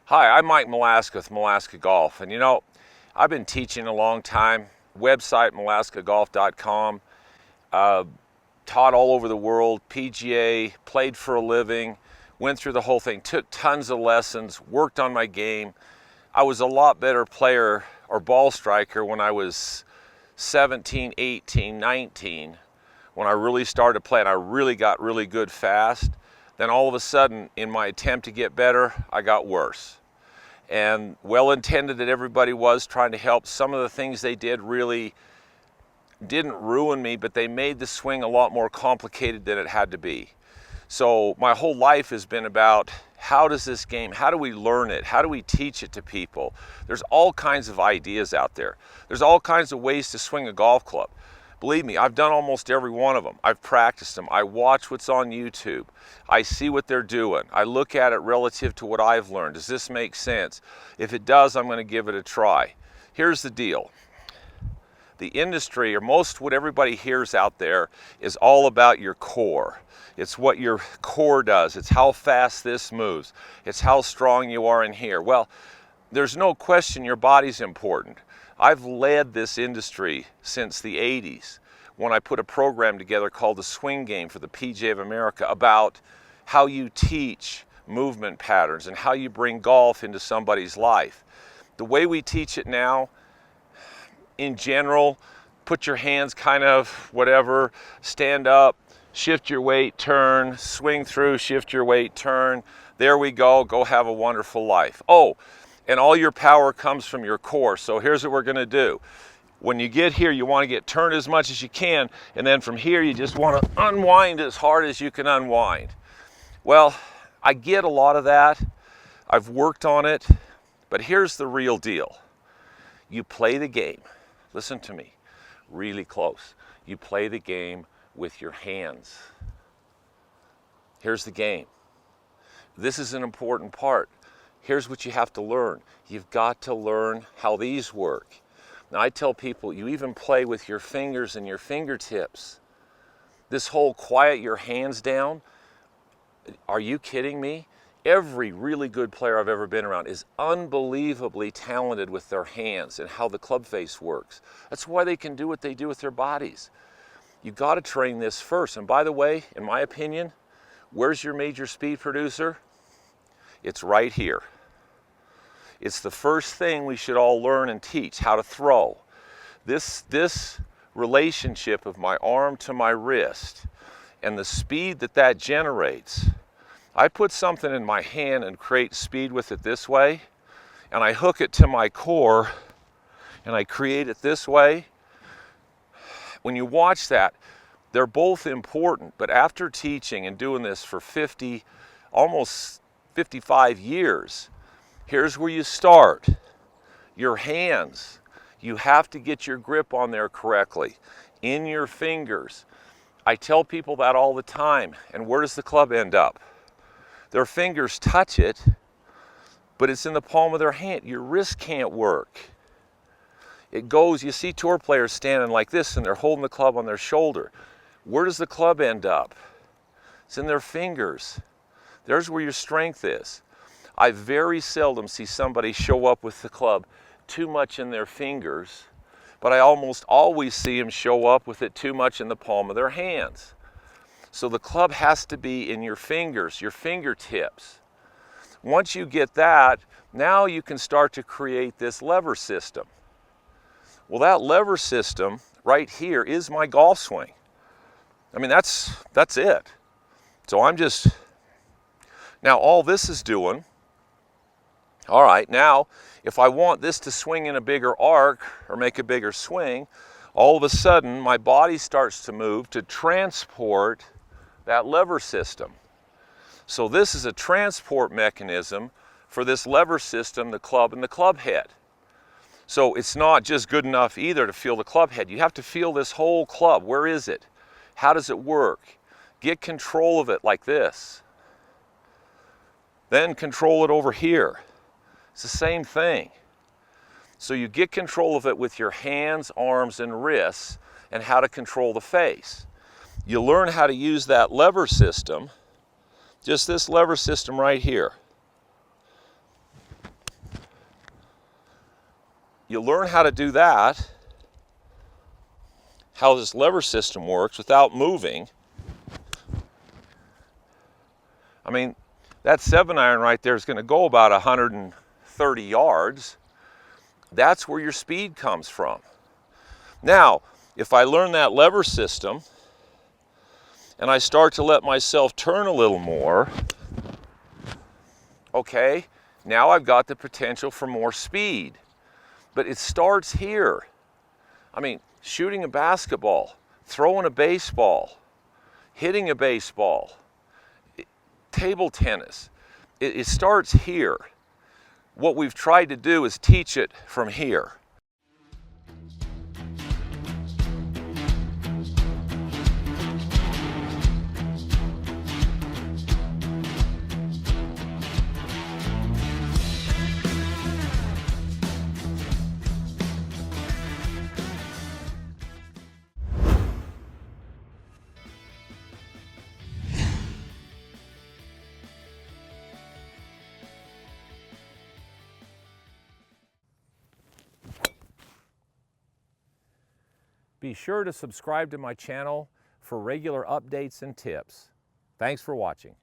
Hi, I'm Mike Malaska with Malaska Golf, and I've been teaching a long time. Website malaskagolf.com. Taught all over the world, PGA, played for a living, went through the whole thing, took tons of lessons, worked on my game. I was a lot better player or ball striker when I was 17, 18, 19, when I really started playing. I really got really good fast. Then all of a sudden, in my attempt to get better, I got worse. And well-intended that everybody was trying to help, some of the things they did really didn't ruin me, but they made the swing a lot more complicated than it had to be. So my whole life has been about how does this game, how do we learn it? How do we teach it to people? There's all kinds of ideas out there. There's all kinds of ways to swing a golf club. Believe me, I've done almost every one of them. I've practiced them. I watch what's on YouTube. I see what they're doing. I look at it relative to what I've learned. Does this make sense? If it does, I'm going to give it a try. Here's the deal. The industry, or most what everybody hears out there, is all about your core. It's what your core does. It's how fast this moves. It's how strong you are in here. Well, there's no question your body's important. I've led this industry since the 80s when I put a program together called the Swing Game for the PGA of America about how you teach movement patterns and how you bring golf into somebody's life. The way we teach it now, in general, put your hands kind of whatever, stand up, shift your weight, turn, swing through, shift your weight, turn. There we go have a wonderful life. Oh, and all your power comes from your core. So here's what we're gonna do. When you get here, you wanna get turned as much as you can, and then from here, you just wanna unwind as hard as you can unwind. Well, I get a lot of that. I've worked on it, but here's the real deal. You play the game. Listen to me, really close. You play the game with your hands. Here's the game. This is an important part. Here's what you have to learn. You've got to learn how these work. Now I tell people, you even play with your fingers and your fingertips. This whole quiet your hands down, are you kidding me? Every really good player I've ever been around is unbelievably talented with their hands and how the club face works. That's why they can do what they do with their bodies. You've got to train this first. And by the way, in my opinion, where's your major speed producer? It's right here. It's the first thing we should all learn and teach, how to throw. This relationship of my arm to my wrist and the speed that generates. I put something in my hand and create speed with it this way, and I hook it to my core and I create it this way. When you watch that, they're both important, but after teaching and doing this for almost 55 years, here's where you start. Your hands, you have to get your grip on there correctly, in your fingers. I tell people that all the time, and where does the club end up? Their fingers touch it, but it's in the palm of their hand. Your wrist can't work. It goes, you see tour players standing like this and they're holding the club on their shoulder. Where does the club end up? It's in their fingers. There's where your strength is. I very seldom see somebody show up with the club too much in their fingers, but I almost always see them show up with it too much in the palm of their hands. So the club has to be in your fingers, your fingertips. Once you get that, now you can start to create this lever system. Well, that lever system right here is my golf swing. I mean, that's it. So now all this is doing, all right, now if I want this to swing in a bigger arc or make a bigger swing, all of a sudden my body starts to move to transport that lever system. So this is a transport mechanism for this lever system, the club and the club head. So it's not just good enough either to feel the club head. You have to feel this whole club. Where is it? How does it work? Get control of it like this. Then control it over here. It's the same thing. So you get control of it with your hands, arms, and wrists, and how to control the face. You learn how to use that lever system, just this lever system right here. you learn how to do that, how this lever system works without moving. I mean, that 7-iron right there is going to go about 130 yards. That's where your speed comes from. Now, if I learn that lever system and I start to let myself turn a little more, okay, now I've got the potential for more speed. But it starts here. I mean, shooting a basketball, throwing a baseball, hitting a baseball, table tennis, it starts here. What we've tried to do is teach it from here. Be sure to subscribe to my channel for regular updates and tips. Thanks for watching.